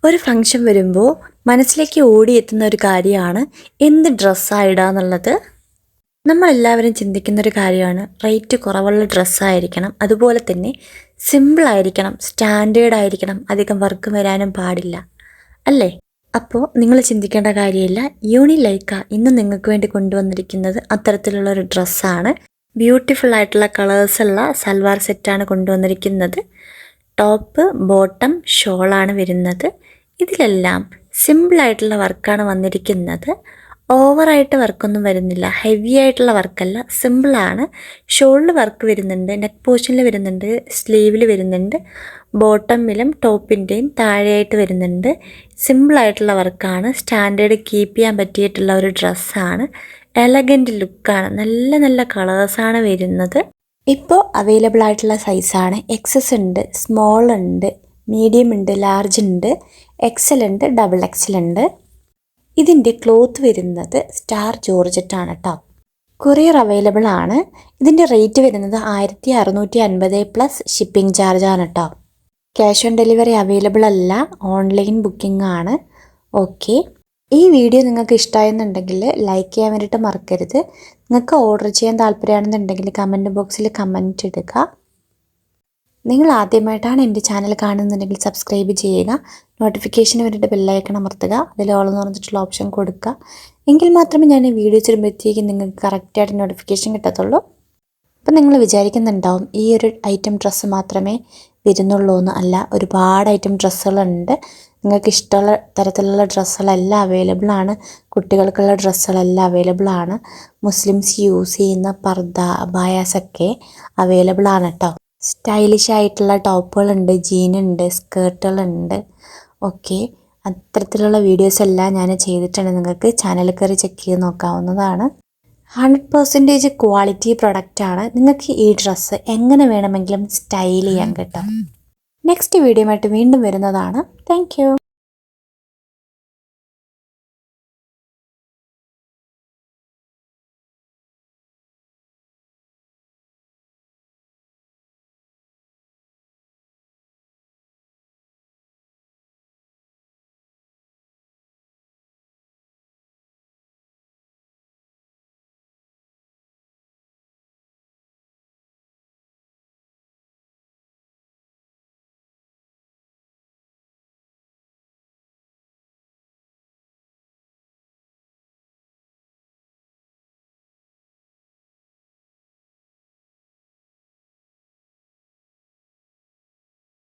ഒരു ഫംഗ്ഷൻ വരുമ്പോൾ മനസ്സിലേക്ക് ഓടിയെത്തുന്ന ഒരു കാര്യമാണ് എന്ത് ഡ്രസ്സാണ് ഇടുക എന്നുള്ളത്. നമ്മളെല്ലാവരും ചിന്തിക്കുന്നൊരു കാര്യമാണ് റേറ്റ് കുറവുള്ള ഡ്രസ്സായിരിക്കണം, അതുപോലെ തന്നെ സിമ്പിളായിരിക്കണം, സ്റ്റാൻഡേർഡ് ആയിരിക്കണം, അധികം വർക്ക് വരാനും പാടില്ല അല്ലേ? അപ്പോൾ നിങ്ങൾ ചിന്തിക്കേണ്ട കാര്യമില്ല. യൂണിലൈക്ക ഇന്ന് നിങ്ങൾക്ക് വേണ്ടി കൊണ്ടുവന്നിരിക്കുന്നത് അത്തരത്തിലുള്ളൊരു ഡ്രസ്സാണ്. ബ്യൂട്ടിഫുൾ ആയിട്ടുള്ള കളേഴ്സുള്ള സൽവാർ സെറ്റാണ് കൊണ്ടുവന്നിരിക്കുന്നത്. ടോപ്പ്, ബോട്ടം, ഷോളാണ് വരുന്നത്. ഇതിലെല്ലാം സിമ്പിളായിട്ടുള്ള വർക്കാണ് വന്നിരിക്കുന്നത്. ഓവറായിട്ട് വർക്കൊന്നും വരുന്നില്ല, ഹെവി ആയിട്ടുള്ള വർക്കല്ല, സിമ്പിളാണ്. ഷോളിൽ വർക്ക് വരുന്നുണ്ട്, നെക്ക് പോർഷനിൽ വരുന്നുണ്ട്, സ്ലീവിൽ വരുന്നുണ്ട്, ബോട്ടമിലും ടോപ്പിൻ്റെയും താഴെയായിട്ട് വരുന്നുണ്ട്. സിമ്പിളായിട്ടുള്ള വർക്കാണ്, സ്റ്റാൻഡേർഡ് കീപ്പ് ചെയ്യാൻ പറ്റിയിട്ടുള്ള ഒരു ഡ്രസ്സാണ്. എലഗൻറ്റ് ലുക്കാണ്, നല്ല നല്ല കളേഴ്സാണ് വരുന്നത്. ഇപ്പോൾ അവൈലബിൾ ആയിട്ടുള്ള സൈസാണ് എക്സസ് ഉണ്ട്, സ്മോൾ ഉണ്ട്, മീഡിയം ഉണ്ട്, ലാർജ് ഉണ്ട്, എക്സൽ ഉണ്ട്, ഡബിൾ എക്സൽ ഉണ്ട്. ഇതിൻ്റെ ക്ലോത്ത് വരുന്നത് സ്റ്റാർ ജോർജറ്റാണ് കേട്ടോ. കൊറിയർ അവൈലബിൾ ആണ്. ഇതിൻ്റെ റേറ്റ് വരുന്നത് 1650 പ്ലസ് ഷിപ്പിംഗ് ചാർജാണ് കേട്ടോ. ക്യാഷ് ഓൺ ഡെലിവറി അവൈലബിൾ അല്ല, ഓൺലൈൻ ബുക്കിംഗ് ആണ്. ഓക്കെ, ഈ വീഡിയോ നിങ്ങൾക്ക് ഇഷ്ടമായെന്നുണ്ടെങ്കിൽ ലൈക്ക് ചെയ്യാൻ വേണ്ടിയിട്ട് മറക്കരുത്. നിങ്ങൾക്ക് ഓർഡർ ചെയ്യാൻ താല്പര്യമാണെന്നുണ്ടെങ്കിൽ കമൻറ്റ് ബോക്സിൽ കമൻറ്റ് ഇടുക. നിങ്ങൾ ആദ്യമായിട്ടാണ് എൻ്റെ ചാനൽ കാണുന്നുണ്ടെങ്കിൽ സബ്സ്ക്രൈബ് ചെയ്യുക. നോട്ടിഫിക്കേഷന് വേണ്ടിയിട്ട് ബെല്ലൈക്കൺ അമർത്തുക. അതിൽ ഓൾ എന്ന് പറഞ്ഞിട്ടുള്ള ഓപ്ഷൻ കൊടുക്കുക. എങ്കിൽ മാത്രമേ ഞാൻ ഈ വീഡിയോ ചെയ്യുമ്പോഴത്തേക്കും നിങ്ങൾക്ക് കറക്റ്റായിട്ട് നോട്ടിഫിക്കേഷൻ കിട്ടത്തുള്ളൂ. അപ്പം നിങ്ങൾ വിചാരിക്കുന്നുണ്ടാവും ഈ ഒരു ഐറ്റം ഡ്രസ്സ് മാത്രമേ വരുന്നുള്ളൂ എന്ന്. അല്ല, ഒരുപാട് ഐറ്റം ഡ്രസ്സുകളുണ്ട്. നിങ്ങൾക്ക് ഇഷ്ടമുള്ള തരത്തിലുള്ള ഡ്രസ്സുകളെല്ലാം അവൈലബിൾ ആണ്. കുട്ടികൾക്കുള്ള ഡ്രസ്സുകളെല്ലാം അവൈലബിൾ ആണ്. മുസ്ലിംസ് യൂസ് ചെയ്യുന്ന പർദ്ദ, അബായാസൊക്കെ അവൈലബിൾ ആണ് കേട്ടോ. സ്റ്റൈലിഷ് ആയിട്ടുള്ള ടോപ്പുകളുണ്ട്, ജീനുണ്ട്, സ്കേർട്ടുകളുണ്ട്. ഓക്കെ, അത്തരത്തിലുള്ള വീഡിയോസ് എല്ലാം ഞാൻ ചെയ്തിട്ടുണ്ട്. നിങ്ങൾക്ക് ചാനൽ കയറി ചെക്ക് ചെയ്ത് നോക്കാവുന്നതാണ്. 100% ക്വാളിറ്റി പ്രൊഡക്റ്റാണ്. നിങ്ങൾക്ക് ഈ ഡ്രസ്സ് എങ്ങനെ വേണമെങ്കിലും സ്റ്റൈൽ ചെയ്യാൻ കേട്ടോ. നെക്സ്റ്റ് വീഡിയോ ആയിട്ട് വീണ്ടും വരുന്നതാണ്. Thank you.